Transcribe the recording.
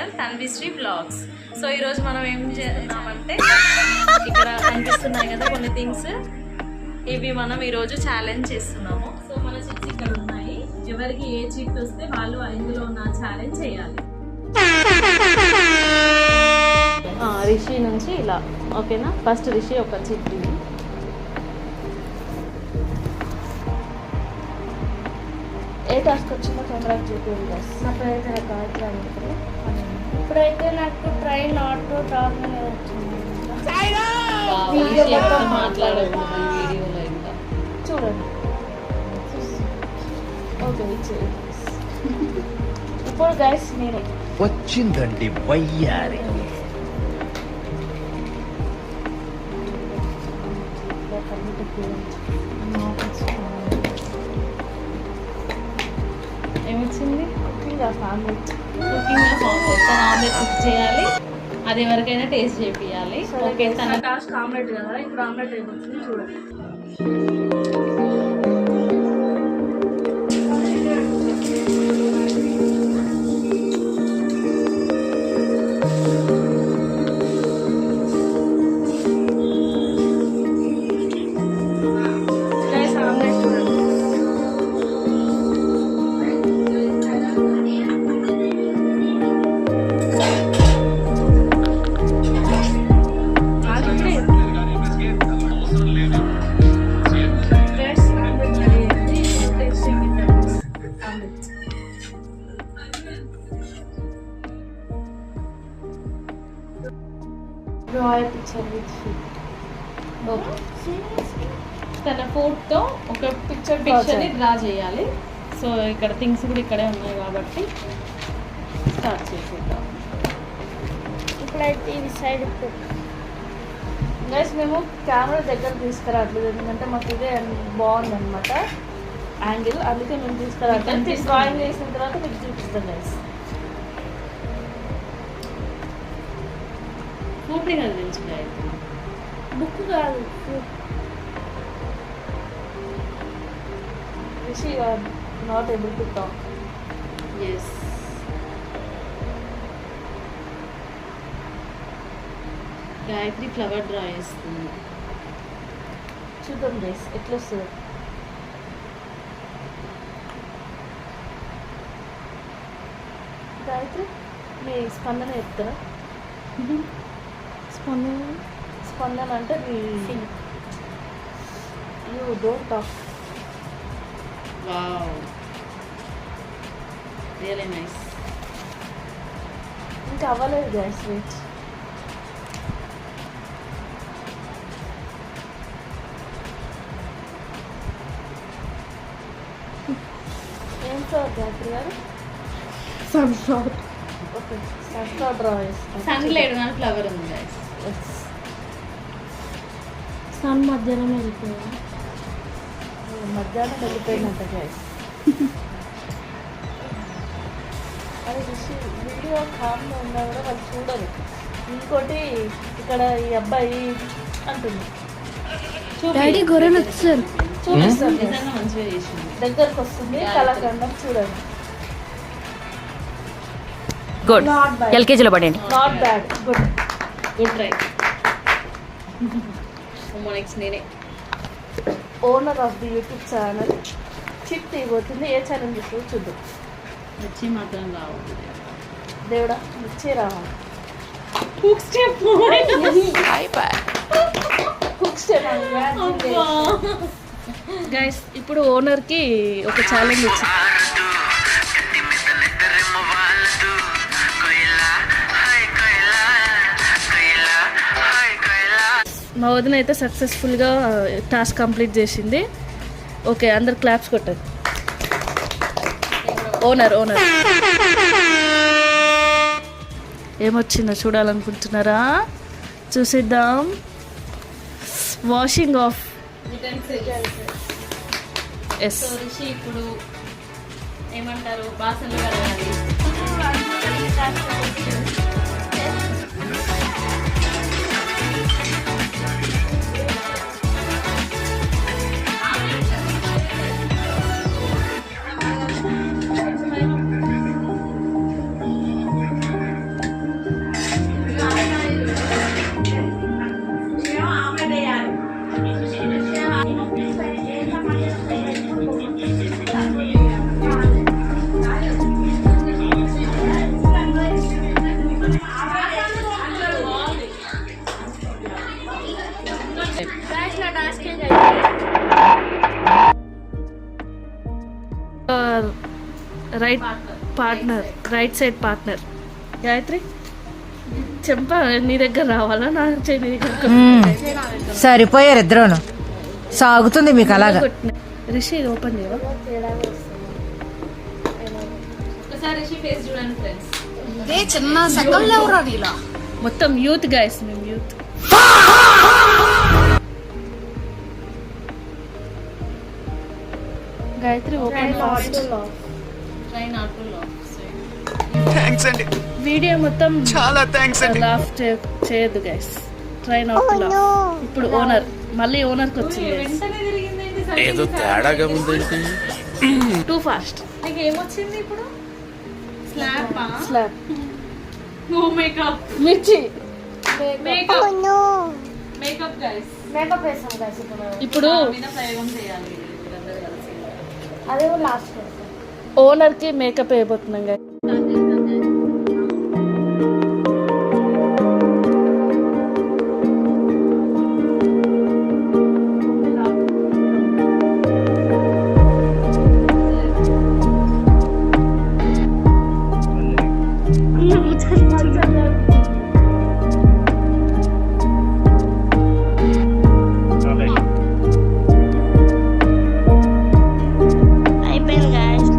Channel Tanvishri blogs. So ఈరోజు మనం ఏం చేస్తున్నామంటే ఇక్కడ కనిపిస్తున్నాయి కదా కొన్ని థింగ్స్, ఇవి మనం ఈరోజు ఛాలెంజ్ చేస్తున్నాము. సో మన చిట్స్ ఇక్కడ ఉన్నాయి, ఎవరికి ఏ చిట్ వస్తే వాళ్ళు ఇందులో ఉన్న ఛాలెంజ్ చేయాలి. రిషి నుంచి ఇలా ఓకేనా. ఫస్ట్ రిషి ఒక చిట్ ఇది. ఏ టాస్క్ వచ్చిందో కెమెరాకి చూపించాలి. నా పేరు గాయత్రి. ఇప్పుడైతే నాకు ట్రై నాట్ టు టాక్ అనేది వచ్చింది. మాట్లాడదు వీడియోలో ఇంకా చూడండి. ఓకే ఇప్పుడు గైస్ నేనే వచ్చిందండి వయ్యారి. ఏమొచ్చింది? Cooking of omelette. Cooking omelette cook చేయాలి, అది ఎవరికైనా టేస్ట్ చేపియాలి. ఓకే, తన టాస్క్ ఆమ్లెట్ కదా, ఇప్పుడు ఆమ్లెట్ అయిపోతుంది చూడండి. Draw a picture with feet. Okay, తన ఫోర్తో ఒక పిక్చర్ని డ్రా చేయాలి. సో ఇక్కడ థింగ్స్ కూడా ఇక్కడే ఉన్నాయి కాబట్టి స్టార్ట్ చేసేద్దాం. ఇప్పుడైతే ఇది సైడ్ గైస్ మేము కెమెరా దగ్గర తీసుకురావట్లేదు, ఎందుకంటే మాకు ఇదే బాగుందన్నమాట యాంగిల్, అందుకే మేము తీసుకురావట్లేదు. డ్రాయింగ్ చేసిన తర్వాత మీకు చూపిస్తాం గైస్. ఫ్రూట్ కదా తెలుసుగా, బుక్ కాదు, Rishi are not able to talk. Yes, Gayatri flower draw చేస్తుంది. చూద్దాం గైస్ ఎట్లా వస్తుంది. గాయత్రి మీ స్పందన చెప్తారా? స్పందన అంటే you don't talk. Wow, really nice. ఇంకా అవ్వలేదు గైస్, వెయిట్. ఏం ఫ్లవర్ గాయత్రి గారు? Sunflower. Okay, sunflower draw చేస్తాను. సన్ లేడు కానీ ఫ్లవర్ ఉంది గైస్. సన్ మధ్యాహ్నం వెళ్ళిపోయింది, మధ్యాహ్నం వెళ్ళిపోయిందంట గైస్. అది చూసి వీడియో కామ్గా ఉన్నా కూడా వాళ్ళు చూడరు. ఇంకోటి ఇక్కడ ఈ అబ్బాయి అంటుంది డాడీ గొర్రెలు వచ్చారు. చూపిస్తాను, నిజంగా మంచిగా చేసింది. దగ్గరకు వస్తుంది కళాఖండం చూడండి. గుడ్, ఎల్కేజీలో పడండి. Not bad, good. Good try. Next నేనే owner of the YouTube channel chit తీయబోతుంది. ఏ ఛానల్ చూస్తుందో చూద్దాం. వచ్చి మాత్రం రావాలి దేవుడా, వచ్చే రావాలి. Hook step guys. ఇప్పుడు ఓనర్కి ఒక ఛాలెంజ్ వచ్చింది. మా వదిన అయితే సక్సెస్ఫుల్గా టాస్క్ కంప్లీట్ చేసింది. ఓకే, అందరు క్లాప్స్ కొట్టారు. ఓనర్ ఏమొచ్చిందో చూడాలనుకుంటున్నారా? చూసిద్దాం. వాషింగ్ ఆఫ్ ఎస్. ఇప్పుడు ఏమంటారు, బాసనలు కడగాలి. Right partner, right side partner. Gayatri చెంప నీ దగ్గర రావాలా, నా చేయి నీ దగ్గర సరిపోయారు ఇద్దరును. సాగుతుంది మీకు అలాగా. రిషి ఇది ఓపెన్ చేయవా? ఒకసారి రిషి ఫేస్ చూడండి ఫ్రెండ్స్. చిన్న సగంలో ఎవరు ఇలా మొత్తం యూత్ గైస్, మేము youth. Gayatri open fast. Try not to laugh. Thanks అండి, వీడియో మొత్తం చాలా థ్యాంక్స్ అండి. లాఫ్ చేయొద్దు guys. Try not to laugh. ఇప్పుడు ఓనర్ మళ్ళీ ఓనర్కి వచ్చింది. వెంటనే తిరిగింది. ఏదో తేడాగా ఉందేంటి? Too fast. నీకు ఏమొచ్చింది ఇప్పుడు? స్లాప్. స్లాప్. No makeup. మిర్చి. మేకప్. Makeup guys. మేకప్ వేసాం గైస్. ఇప్పుడు మీద ప్రయోగం చేయాలి వీళ్ళందరూ కలిసి. అదే లాస్ట్ ఓనర్కి మేకప్ వేయబోతున్నాం గైస్. అయిపోయింది గైస్.